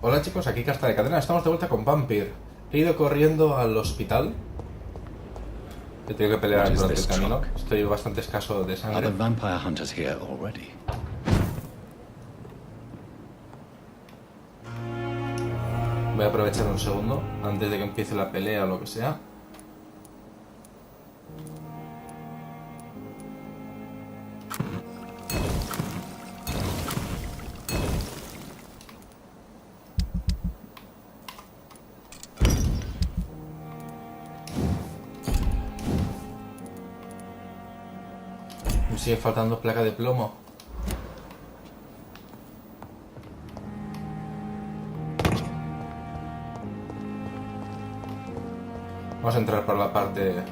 Hola chicos, aquí Carta de Cadena, estamos de vuelta con Vampyr. He ido corriendo al hospital. He tenido que pelear durante el camino. Estoy bastante escaso de sangre. Voy a aprovechar un segundo antes de que empiece la pelea o lo que sea. Me sigue faltando placa de plomo. Vamos a entrar por la parte...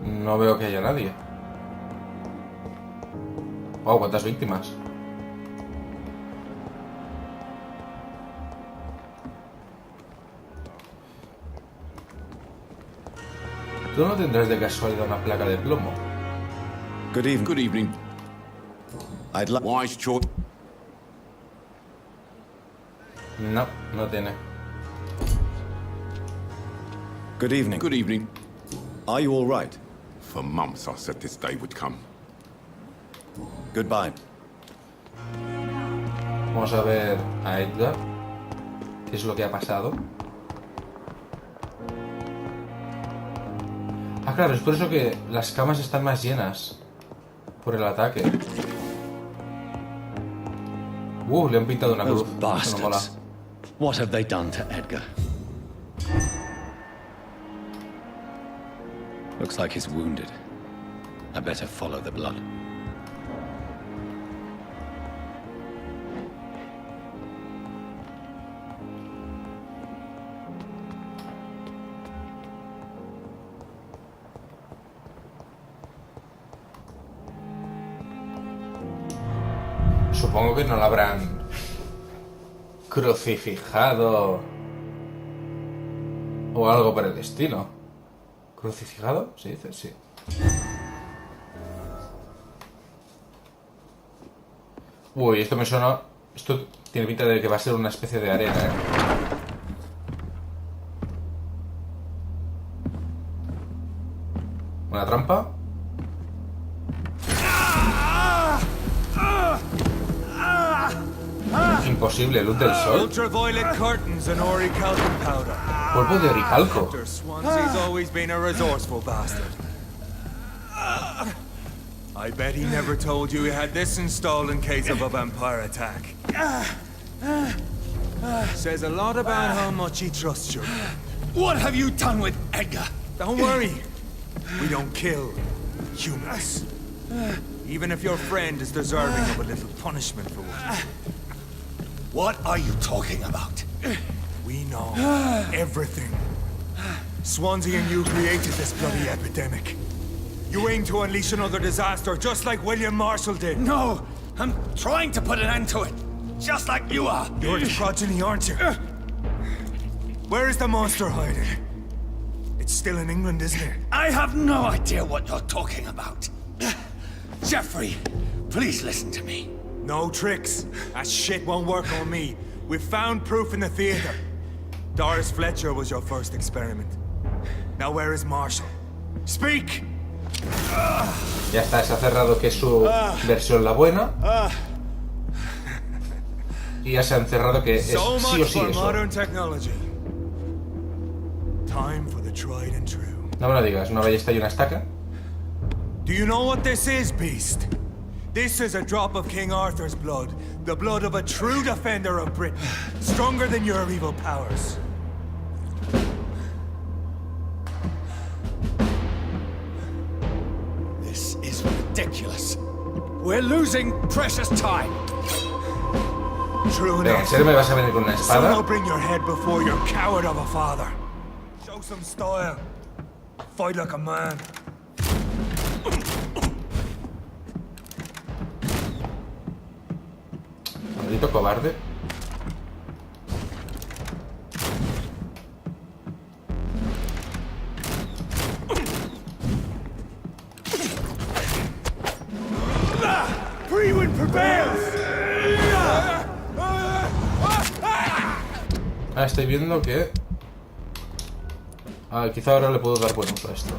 No veo que haya nadie. Wow, ¿cuántas víctimas? ¿Tú no tendrás de casualidad una placa de plomo? Good evening. Good evening. I'd like wise choice. No, no tiene. Good evening. Good evening. Are you all right? For months I said this day would come. Goodbye. Vamos a ver a Edgar. ¿Qué es lo que ha pasado? Ah, claro, es por eso que las camas están más llenas. Por el ataque. Le han pintado una cruz. Eso no mola. What have they done to Edgar? Looks like he's wounded. I better follow the blood. Supongo que no lo habrán crucificado o algo por el estilo. ¿Crucificado? ¿Se dice? Sí. Uy, esto me suena... Esto tiene pinta de que va a ser una especie de arena, ¿eh? ¿Una trampa? Imposible, luz del sol. Ultraviolet curtains and orichalcum powder. Polvo de oricalco. Swansea's always been a resourceful bastard. I bet he never told you he had this installed in case of a vampire attack. Says a lot about how much he trusts you. What have you done with Edgar? Don't worry. We don't kill humans. Even if your friend is deserving of a little punishment for what. What are you talking about? We know everything. Swansea and you created this bloody epidemic. You aim to unleash another disaster, just like William Marshall did. No! I'm trying to put an end to it, just like you are. You're its progeny, aren't you? Where is the monster hiding? It's still in England, isn't it? I have no idea what you're talking about. Jeffrey, please listen to me. No tricks. That shit won't work on me. We've found proof in the theater. Doris Fletcher was your first experiment. Now where is Marshall? Speak! Ya está, se ha cerrado que es su versión la buena. Y ya se ha encerrado que es sí o sí eso. No me lo digas, una ballesta y una estaca. Do you know what this is, Beast? This is a drop of King Arthur's blood. The blood of a true defender of Britain. Stronger than your evil powers. This is ridiculous. We're losing precious time. True Venga, ¿en serio me vas a venir con una espada? Somehow bring your head before your coward of a father. Show some style. Fight like a man. Maldito cobarde. Ah, estoy viendo que... Ah, quizá ahora le puedo dar buen uso a esto.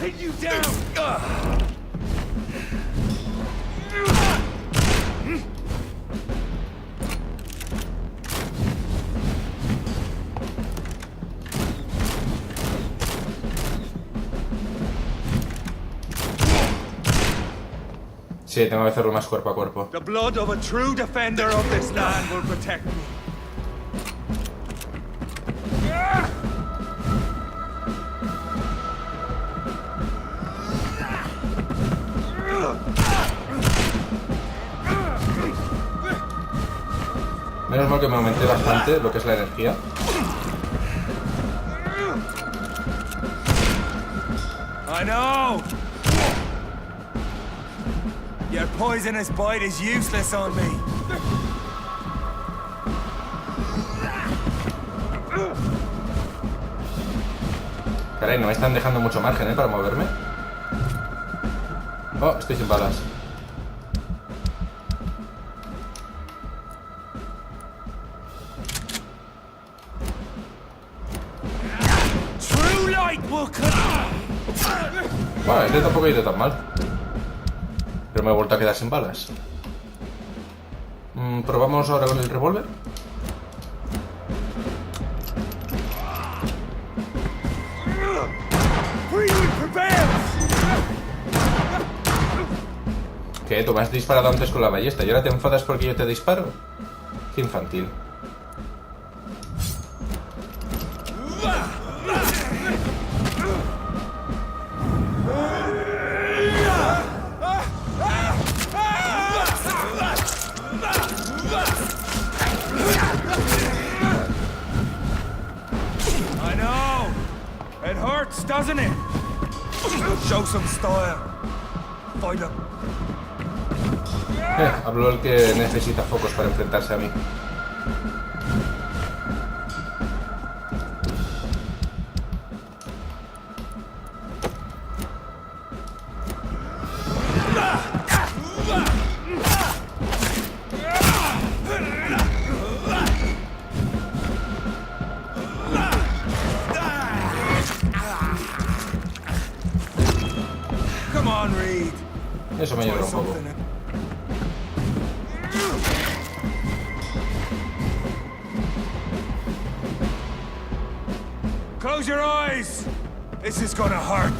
Pin you down! Sí, tengo que hacerlo más cuerpo a cuerpo. The blood of a true defender of this land will protect me. Menos mal que me aumenté bastante lo que es la energía. I know! Your poisonous bite is useless on me. Caray, no me están dejando mucho margen, para moverme. Oh, estoy sin balas. True light will Bueno, este tampoco ha ido tan mal. Pero me he vuelto a quedar sin balas. Probamos ahora con el revólver. ¿Qué? Tú me has disparado antes con la ballesta y ahora te enfadas porque yo te disparo. Qué infantil. I know! It hurts, doesn't it? Show some style. Fight up. Habló el que necesita focos para enfrentarse a mí. Come on, Reed. Eso me ayuda un poco. Close your eyes! This is gonna hurt.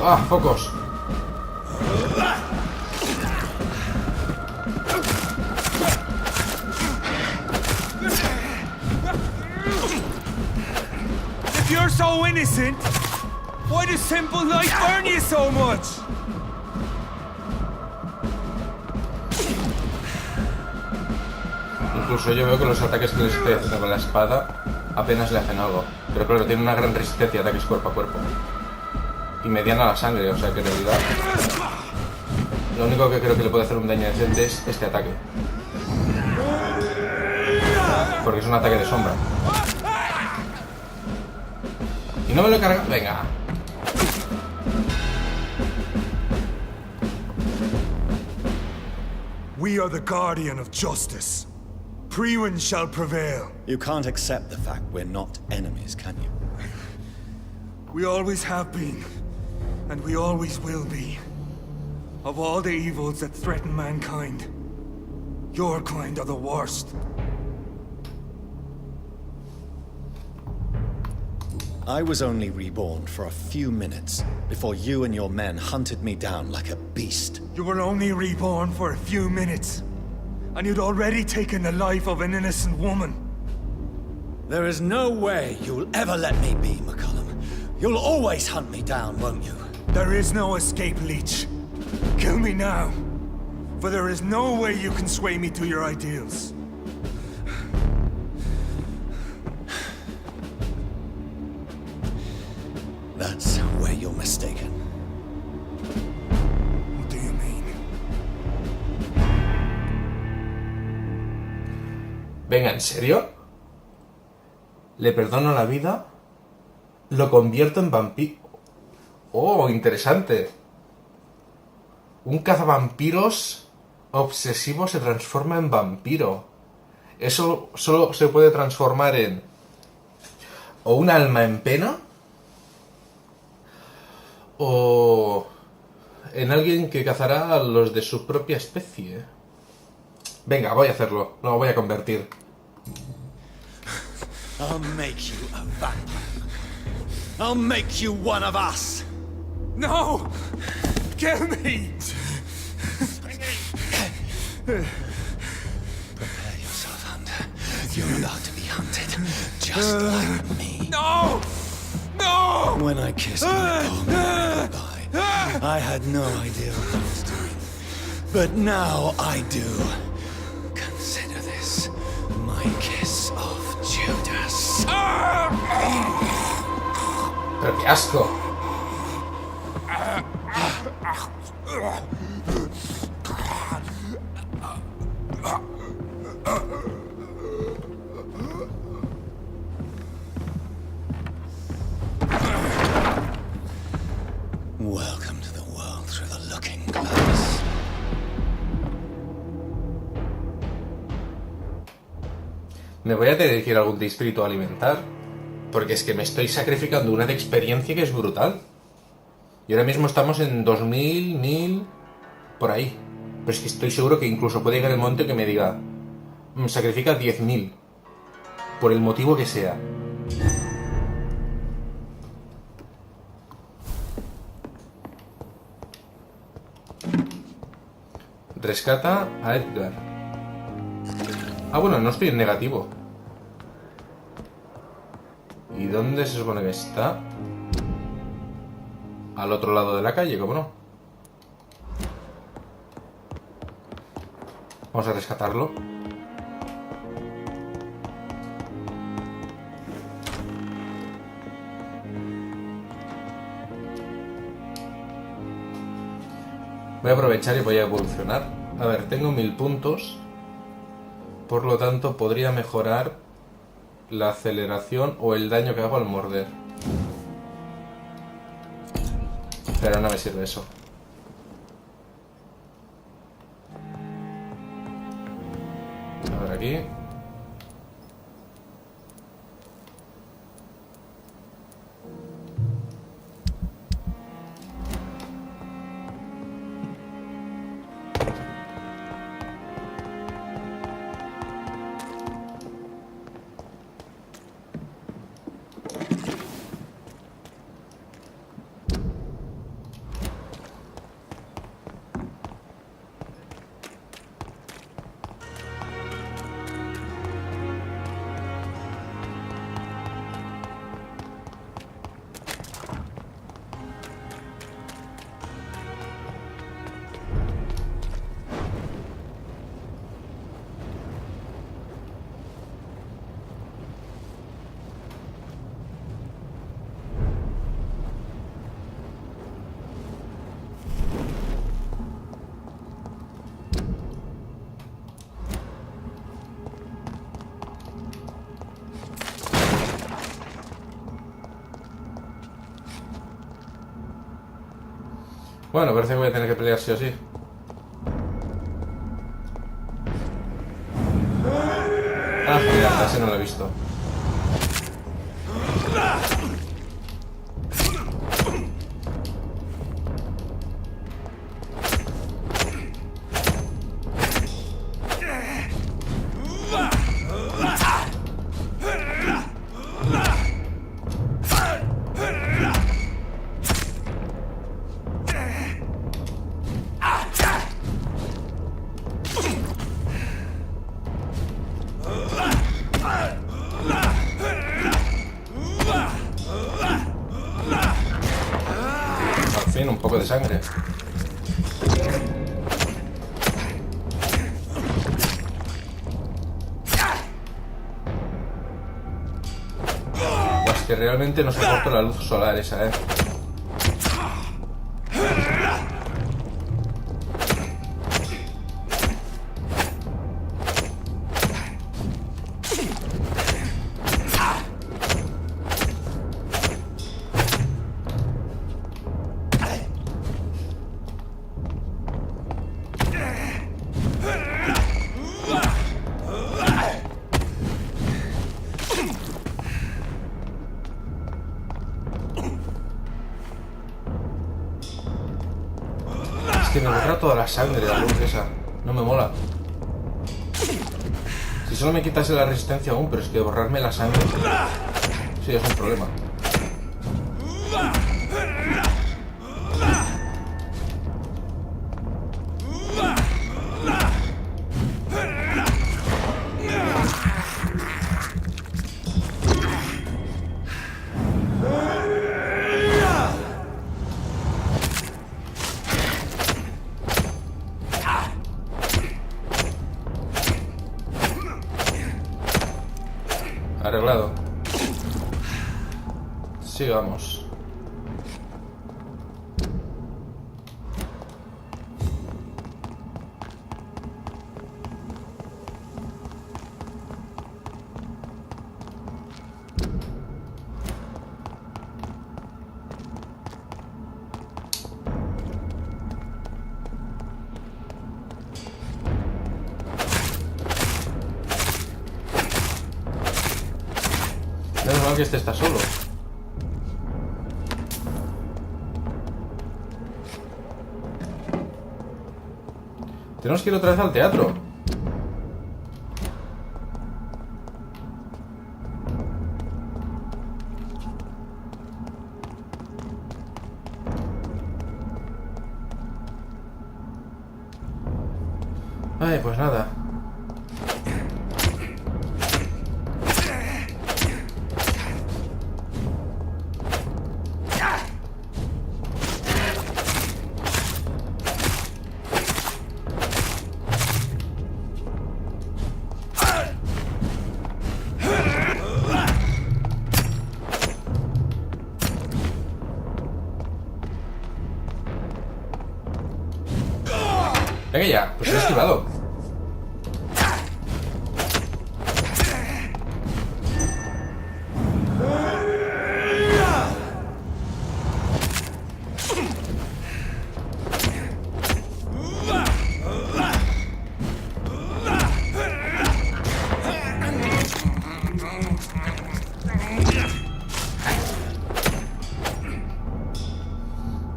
¡Ah, focos! If you're so innocent, why does simple light burn you so much? Incluso yo veo que los ataques que les estoy haciendo con la espada apenas le hacen algo. Pero claro, tiene una gran resistencia a ataques cuerpo a cuerpo. Y mediana a la sangre, o sea que en realidad... Lo único que creo que le puede hacer un daño decente es este ataque. Porque es un ataque de sombra. Y no me lo he cargado... Venga. We are the guardian of justice. Priwen shall prevail. You can't accept the fact we're not enemies, can you? We always have been, and we always will be. Of all the evils that threaten mankind, your kind are the worst. I was only reborn for a few minutes before you and your men hunted me down like a beast. You were only reborn for a few minutes, and you'd already taken the life of an innocent woman. There is no way you'll ever let me be, McCullum. You'll always hunt me down, won't you? There is no escape, Leech. Kill me now, for there is no way you can sway me to your ideals. That's where you're mistaken. What do you mean? Venga, ¿en serio? Le perdono la vida. Lo convierto en vampiro. Oh, interesante. Un cazavampiros obsesivo se transforma en vampiro. Eso solo se puede transformar en o un alma en pena o en alguien que cazará a los de su propia especie. Venga, voy a hacerlo. No, voy a convertir. I'll make you a vampire. I'll make you one of us. No! Kill me! Prepare yourself, Hunter. You're about to be hunted, just like me. No! No! When I kissed my poor mother goodbye, I had no idea what I was doing. But now I do. Consider this my kiss of Judas. Pero qué asco. Welcome to the world through the looking glass. Me voy a tener que ir a algún distrito a alimentar. Porque es que me estoy sacrificando una de experiencia que es brutal. Y ahora mismo estamos en 2000, 1000... por ahí. Pero es que estoy seguro que incluso puede llegar el momento que me diga... sacrifica 10.000. Por el motivo que sea. Rescata a Edgar. Ah, bueno, no estoy en negativo. ¿Y dónde se supone que está? Al otro lado de la calle, ¿cómo no? Vamos a rescatarlo. Voy a aprovechar y voy a evolucionar. A ver, tengo 1000 puntos. Por lo tanto, podría mejorar la aceleración o el daño que hago al morder. Pero no me sirve eso. A ver aquí. Bueno, parece que voy a tener que pelear sí o sí. Ah, mira, ese no lo he visto. Un poco de sangre. Hostia, realmente no soporto la luz solar esa, Es que me borra toda la sangre la luz esa. No me mola. Si solo me quitase la resistencia aún, pero es que borrarme la sangre sí es un problema. Arreglado. Sigamos. Menos mal que este está solo. Tenemos que ir otra vez al teatro. Ay, pues nada. Venga ya, pues he esquivado.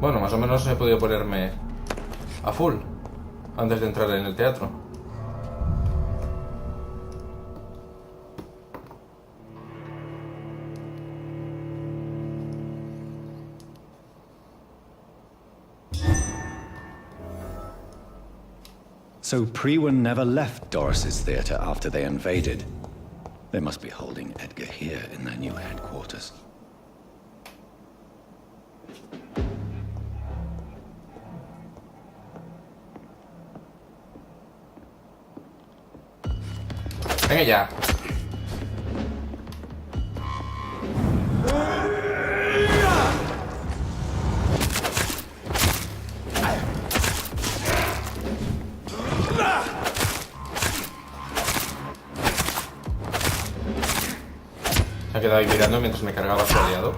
Bueno, más o menos he podido ponerme a full antes de entrar en el teatro. So Prewen never left Doris's theater after they invaded. They must be holding Edgar here in their new headquarters. Venga ya. Se ha quedado ahí mirando mientras me cargaba a su aliado.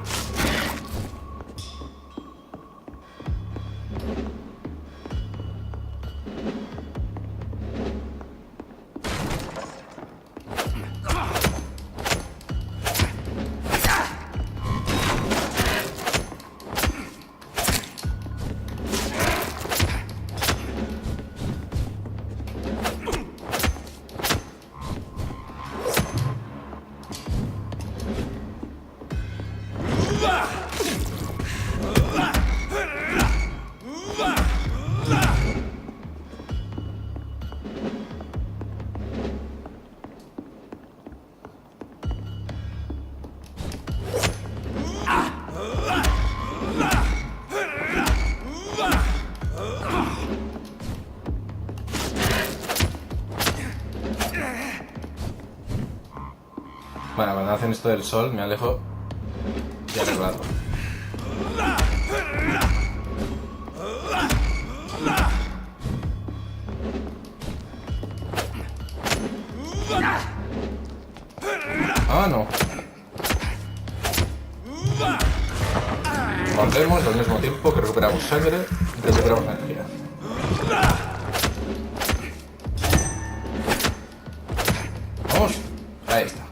Bueno, cuando hacen esto del sol me alejo Ya arreglado. Ah, no. Mordemos al mismo tiempo que recuperamos sangre y recuperamos energía. Vamos. Ahí está.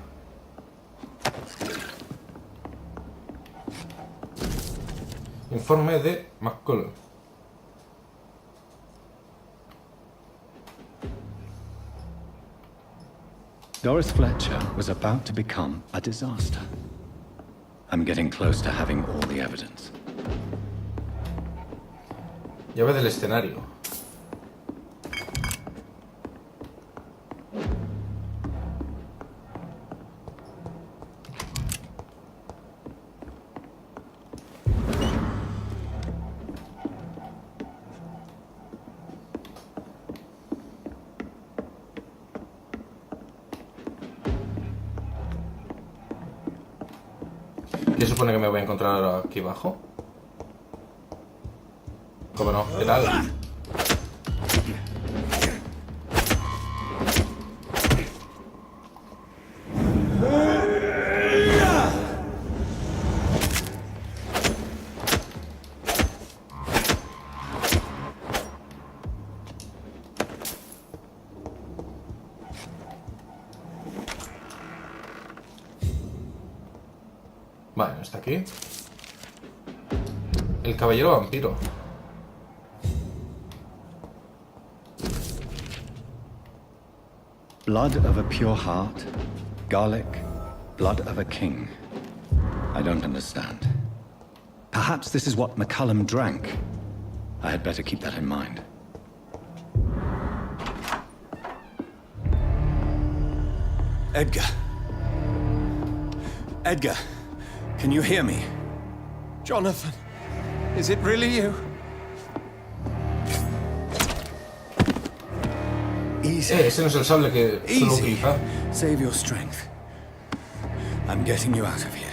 Informe de McCollum. Doris Fletcher was about to become a disaster. I'm getting close to having all the evidence. Llave del escenario. ¿Qué supone que me voy a encontrar ahora aquí abajo? ¿Cómo no? ¿Qué tal? Vale, no está aquí. El caballero vampiro. Blood of a pure heart, garlic, blood of a king. I don't understand. Perhaps this is what McCullum drank. I had better keep that in mind. Edgar. Edgar, can you hear me? Jonathan, is it really you? Easy. Ese no es el sable que suelo utilizar. Save your strength. I'm getting you out of here.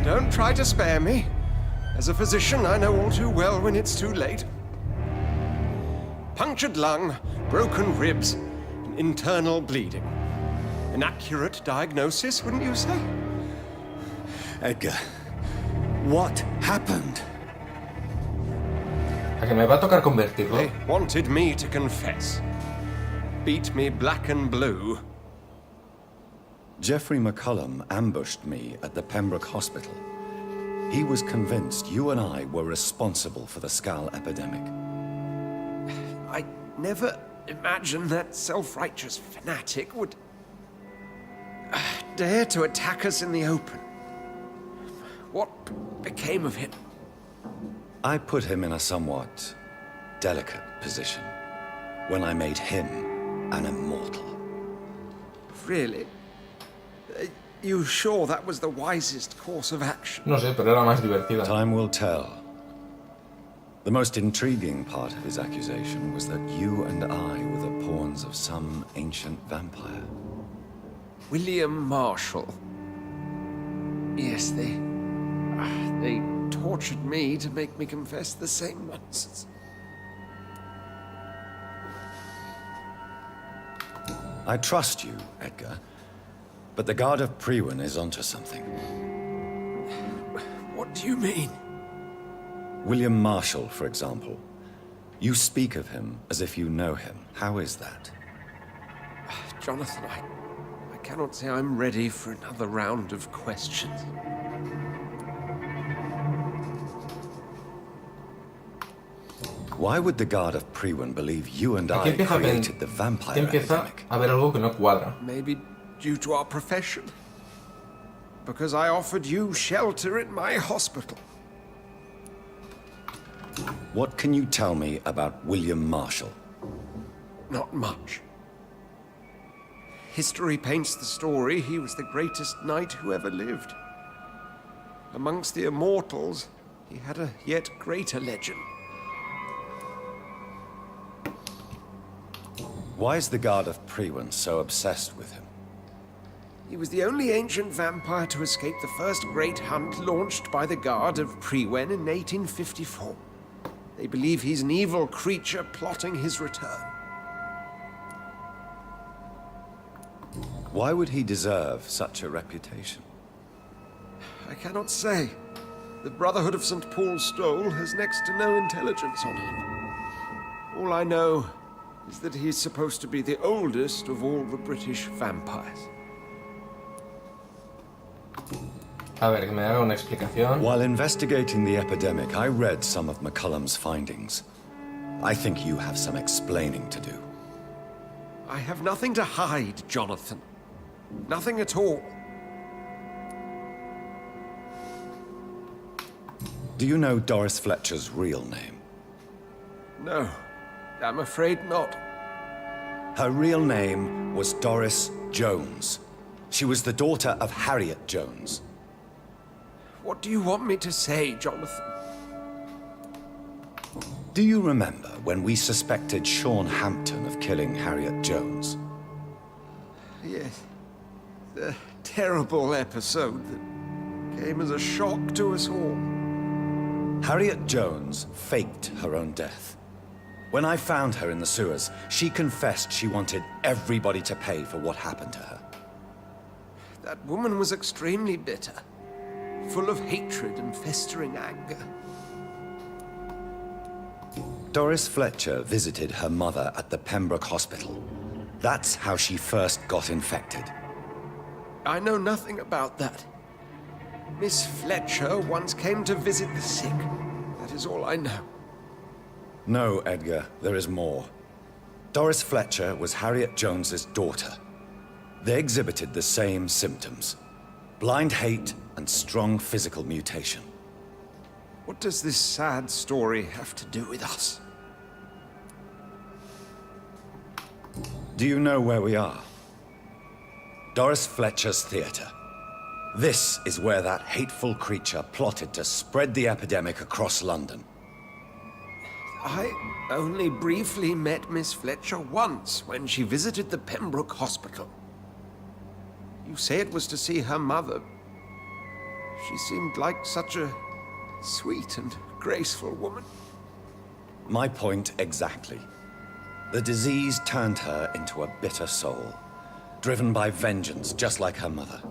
Don't try to spare me. As a physician, I know all too well when it's too late. Punctured lung, broken ribs, and internal bleeding. An accurate diagnosis, wouldn't you say? Edgar, what happened? ¿A que me va a tocar convertirlo? They wanted me to confess. Beat me black and blue. Jeffrey McCullum ambushed me at the Pembroke Hospital. He was convinced you and I were responsible for the Skal epidemic. I never imagined that self-righteous fanatic would dare to attack us in the open. What became of him? I put him in a somewhat delicate position when I made him an immortal. Really? You sure that was the wisest course of action? No sé, pero era más divertida. Time will tell. The most intriguing part of his accusation was that you and I were the pawns of some ancient vampire. William Marshall. Yes, they tortured me to make me confess the same nonsense. I trust you, Edgar, but the Guard of Priwen is onto something. What do you mean? William Marshall, for example. You speak of him as if you know him. How is that? Jonathan, I cannot say I'm ready for another round of questions. Why would the Guard of Priwen believe you and Aquí I empieza created the vampire empieza epidemic? a ver algo que no cuadra. Maybe due to our profession. Because I offered you shelter in my hospital. What can you tell me about William Marshall? Not much. History paints the story he was the greatest knight who ever lived. Amongst the immortals, he had a yet greater legend. Why is the Guard of Priwen so obsessed with him? He was the only ancient vampire to escape the first great hunt launched by the Guard of Priwen in 1854. They believe he's an evil creature plotting his return. Why would he deserve such a reputation? I cannot say. The Brotherhood of St. Paul's Stole has next to no intelligence on him. All I know is that he's supposed to be the oldest of all the British vampires. A ver, que me haga una explicación. While investigating the epidemic, I read some of McCullum's findings. I think you have some explaining to do. I have nothing to hide, Jonathan. Nothing at all. Do you know Doris Fletcher's real name? No, I'm afraid not. Her real name was Doris Jones. She was the daughter of Harriet Jones. What do you want me to say, Jonathan? Do you remember when we suspected Sean Hampton of killing Harriet Jones? Yes. The terrible episode that came as a shock to us all. Harriet Jones faked her own death. When I found her in the sewers, she confessed she wanted everybody to pay for what happened to her. That woman was extremely bitter, full of hatred and festering anger. Doris Fletcher visited her mother at the Pembroke Hospital. That's how she first got infected. I know nothing about that. Miss Fletcher once came to visit the sick. That is all I know. No, Edgar, there is more. Doris Fletcher was Harriet Jones's daughter. They exhibited the same symptoms: blind hate and strong physical mutation. What does this sad story have to do with us? Do you know where we are? Doris Fletcher's theater. This is where that hateful creature plotted to spread the epidemic across London. I only briefly met Miss Fletcher once when she visited the Pembroke Hospital. You say it was to see her mother. She seemed like such a sweet and graceful woman. My point exactly. The disease turned her into a bitter soul, driven by vengeance just like her mother.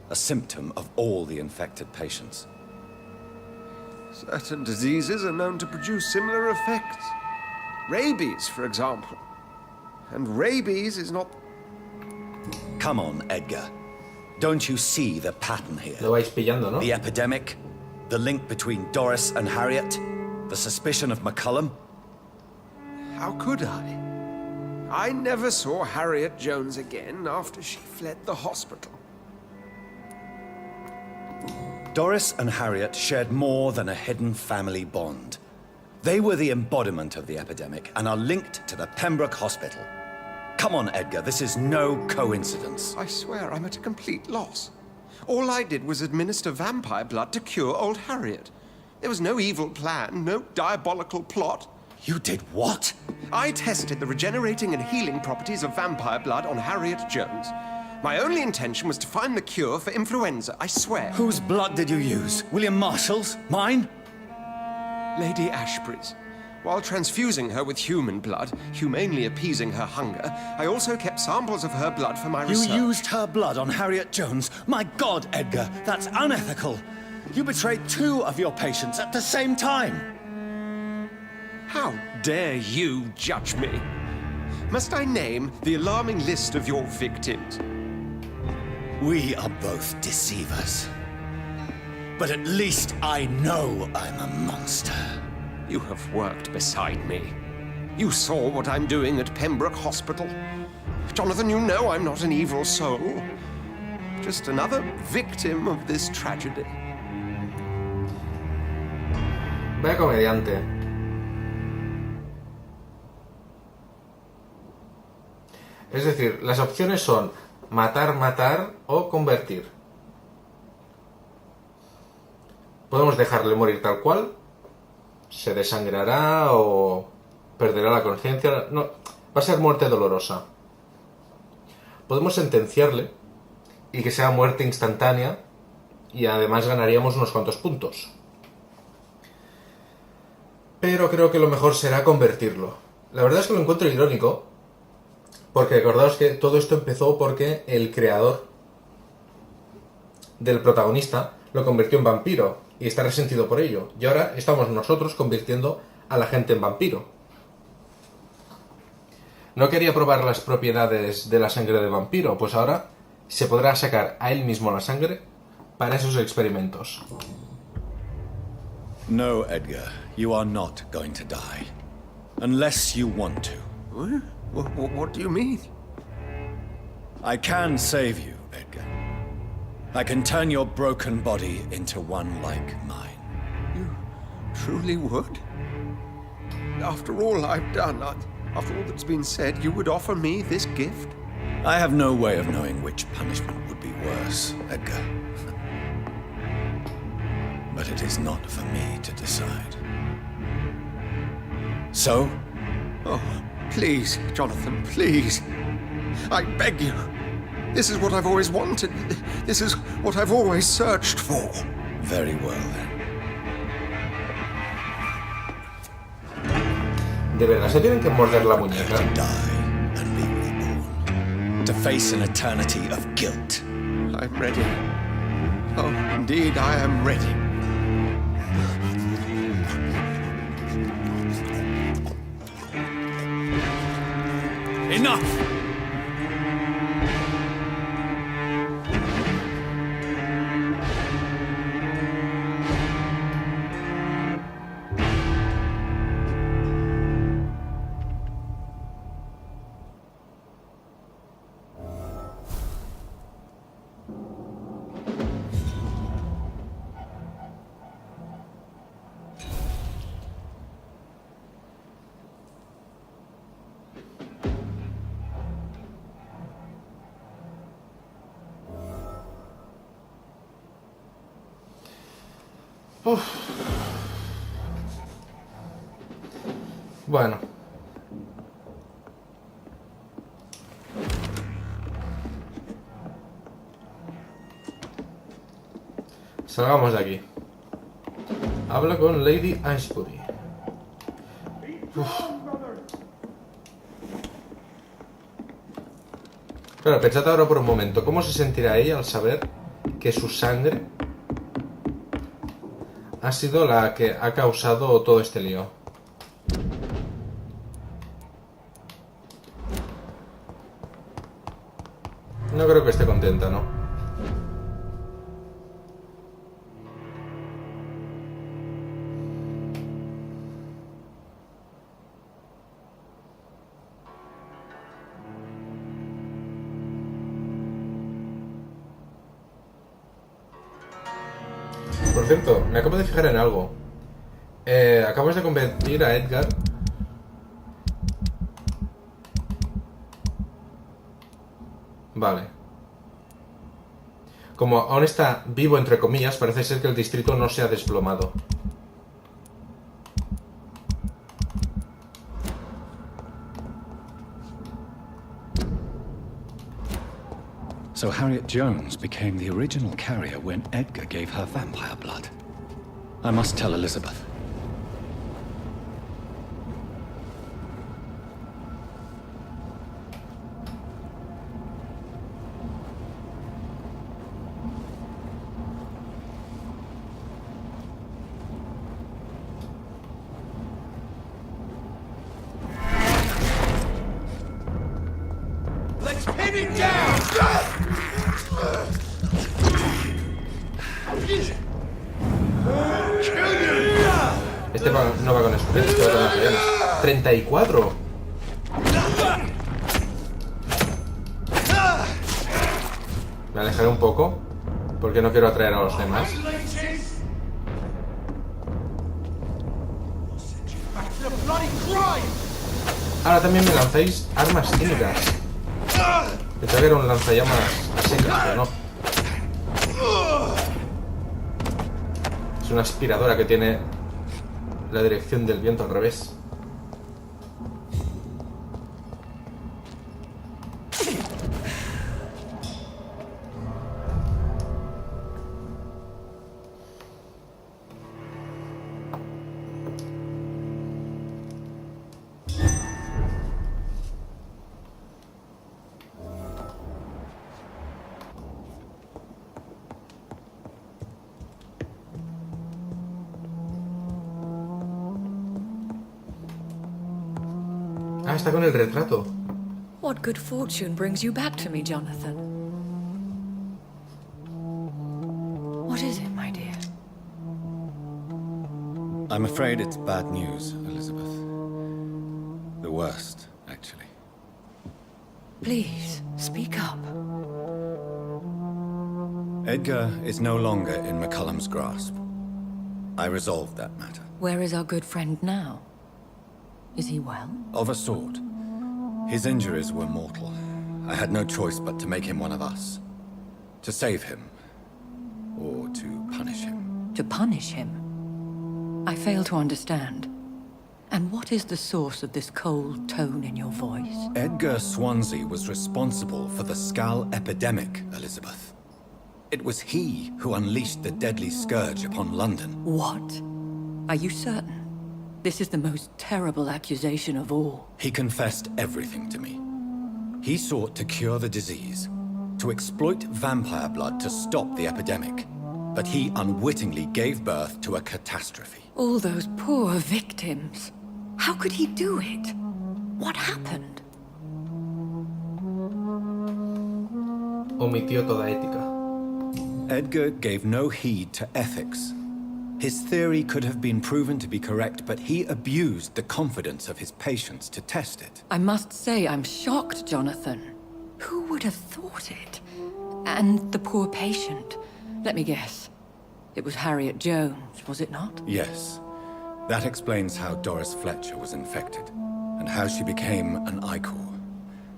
A symptom of all the infected patients. Certain diseases are known to produce similar effects. Rabies, for example. And rabies is not... Come on, Edgar. Don't you see the pattern here? Lo vais pillando, ¿no? The epidemic, the link between Doris and Harriet, the suspicion of McCullum. How could I? I never saw Harriet Jones again after she fled the hospital. Doris and Harriet shared more than a hidden family bond. They were the embodiment of the epidemic and are linked to the Pembroke Hospital. Come on, Edgar, this is no coincidence. I swear I'm at a complete loss. All I did was administer vampire blood to cure old Harriet. There was no evil plan, no diabolical plot. You did what? I tested the regenerating and healing properties of vampire blood on Harriet Jones. My only intention was to find the cure for influenza, I swear. Whose blood did you use? William Marshall's? Mine? Lady Ashbury's. While transfusing her with human blood, humanely appeasing her hunger, I also kept samples of her blood for my research. You used her blood on Harriet Jones? My God, Edgar, that's unethical. You betrayed 2 of your patients at the same time. How dare you judge me? Must I name the alarming list of your victims? We are both deceivers. But at least I know I'm a monster. You have worked beside me. You saw what I'm doing at Pembroke Hospital. Jonathan, you know I'm not an evil soul. Just another victim of this tragedy. Vaya comediante. Es decir, las opciones son matar, matar o convertir. Podemos dejarle morir tal cual. Se desangrará o perderá la conciencia. No, Va a ser muerte dolorosa. Podemos sentenciarle y que sea muerte instantánea y además ganaríamos unos cuantos puntos. Pero creo que lo mejor será convertirlo. La verdad es que lo encuentro irónico, porque recordaos que todo esto empezó porque el creador del protagonista lo convirtió en vampiro y está resentido por ello. Y ahora estamos nosotros convirtiendo a la gente en vampiro. No quería probar las propiedades de la sangre de vampiro, pues ahora se podrá sacar a él mismo la sangre para esos experimentos. No, Edgar, you are not going to die. Unless you want to. What do you mean? I can save you, Edgar. I can turn your broken body into one like mine. You truly would? After all I've done, after all that's been said, you would offer me this gift? I have no way of knowing which punishment would be worse, Edgar. But it is not for me to decide. So? Oh, please, Jonathan, please. I beg you. This is what I've always wanted. This is what I've always searched for. Very well, then. ¿De verdad se tienen que morder la muñeca? To die and be reborn. To face an eternity of guilt. I'm ready. Oh, indeed, I am ready. Enough! Uf. Bueno. Salgamos de aquí. Habla con Lady Ashbury. Uf. Claro, pensad ahora por un momento. ¿Cómo se sentirá ella al saber que su sangre ha sido la que ha causado todo este lío? No creo que esté contenta, ¿no? Por cierto, me acabo de fijar en algo. Acabamos de convertir a Edgar. Vale. Como aún está vivo, entre comillas, parece ser que el distrito no se ha desplomado. So Harriet Jones became the original carrier when Edgar gave her vampire blood. I must tell Elizabeth. Let's pin it down! Este no va con escopetas, este va con lanzallamas. 34. Me alejaré un poco porque no quiero atraer a los demás. Ahora también me lanzáis armas químicas. Pensaba que era un lanzallamas a secas, pero no. Es una aspiradora que tiene la dirección del viento al revés. Ah, está con el retrato. What good fortune brings you back to me, Jonathan? What is it, my dear? I'm afraid it's bad news, Elizabeth. The worst, actually. Please, speak up. Edgar is no longer in McCullum's grasp. I resolved that matter. Where is our good friend now? Is he well? Of a sort. His injuries were mortal. I had no choice but to make him one of us. To save him. Or to punish him. To punish him? I fail to understand. And what is the source of this cold tone in your voice? Edgar Swansea was responsible for the Skal epidemic, Elizabeth. It was he who unleashed the deadly scourge upon London. What? Are you certain? This is the most terrible accusation of all. He confessed everything to me. He sought to cure the disease, to exploit vampire blood to stop the epidemic. But he unwittingly gave birth to a catastrophe. All those poor victims. How could he do it? What happened? Omitió toda ética. Edgar gave no heed to ethics. His theory could have been proven to be correct, but he abused the confidence of his patients to test it. I must say I'm shocked, Jonathan. Who would have thought it? And the poor patient. Let me guess. It was Harriet Jones, was it not? Yes. That explains how Doris Fletcher was infected, and how she became an Icor.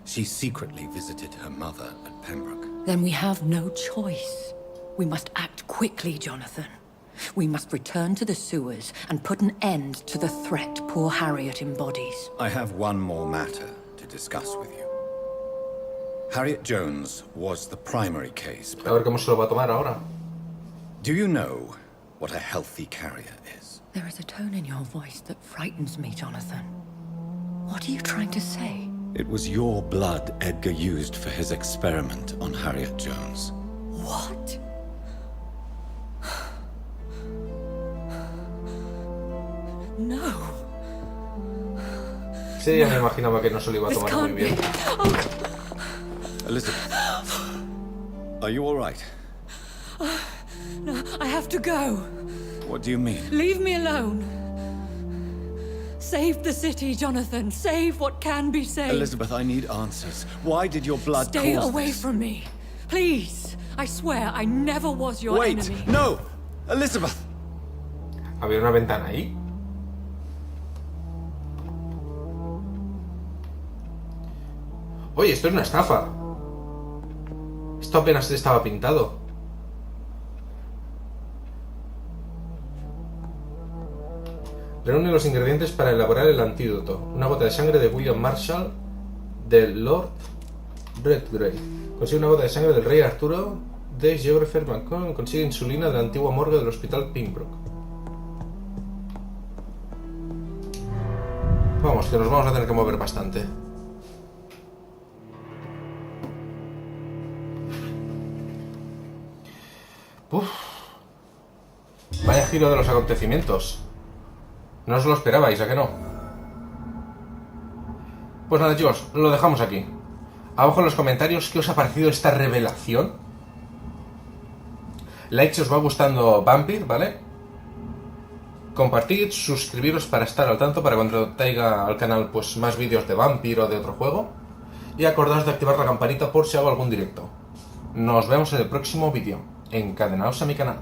She secretly visited her mother at Pembroke. Then we have no choice. We must act quickly, Jonathan. We must return to the sewers and put an end to the threat poor Harriet embodies. I have one more matter to discuss with you. Harriet Jones was the primary case, A ver cómo se lo va a tomar ahora. do you know what a healthy carrier is? There is a tone in your voice that frightens me, Jonathan. What are you trying to say? It was your blood Edgar used for his experiment on Harriet Jones. What? No. Sí, ya me imaginaba que no se lo iba a This tomar muy can't be. bien. Elizabeth, are you all right? No, I have to go. What do you mean? Leave me alone. Save the city, Jonathan. Save what can be saved. Elizabeth, I need answers. Why did your blood Stay cause away this? from me. Please. I swear I never was your Wait! enemy. No! Elizabeth! ¿Había una ventana ahí? Oye, esto es una estafa. Esto apenas estaba pintado. Reúne los ingredientes para elaborar el antídoto. Una gota de sangre de William Marshall del Lord Redgrave. Consigue una gota de sangre del rey Arturo de Geographer Macon. Consigue insulina de la antigua morgue del hospital Pembroke. Vamos, que nos vamos a tener que mover bastante. Uf. Vaya giro de los acontecimientos. No os lo esperabais, ¿a que no? Pues nada, chicos, lo dejamos aquí. Abajo en los comentarios, ¿qué os ha parecido esta revelación? Like si os va gustando Vampyr, ¿vale? Compartid, suscribiros para estar al tanto para cuando traiga al canal pues más vídeos de Vampyr o de otro juego. Y acordaos de activar la campanita por si hago algún directo. Nos vemos en el próximo vídeo. Encadenaos a mi canal.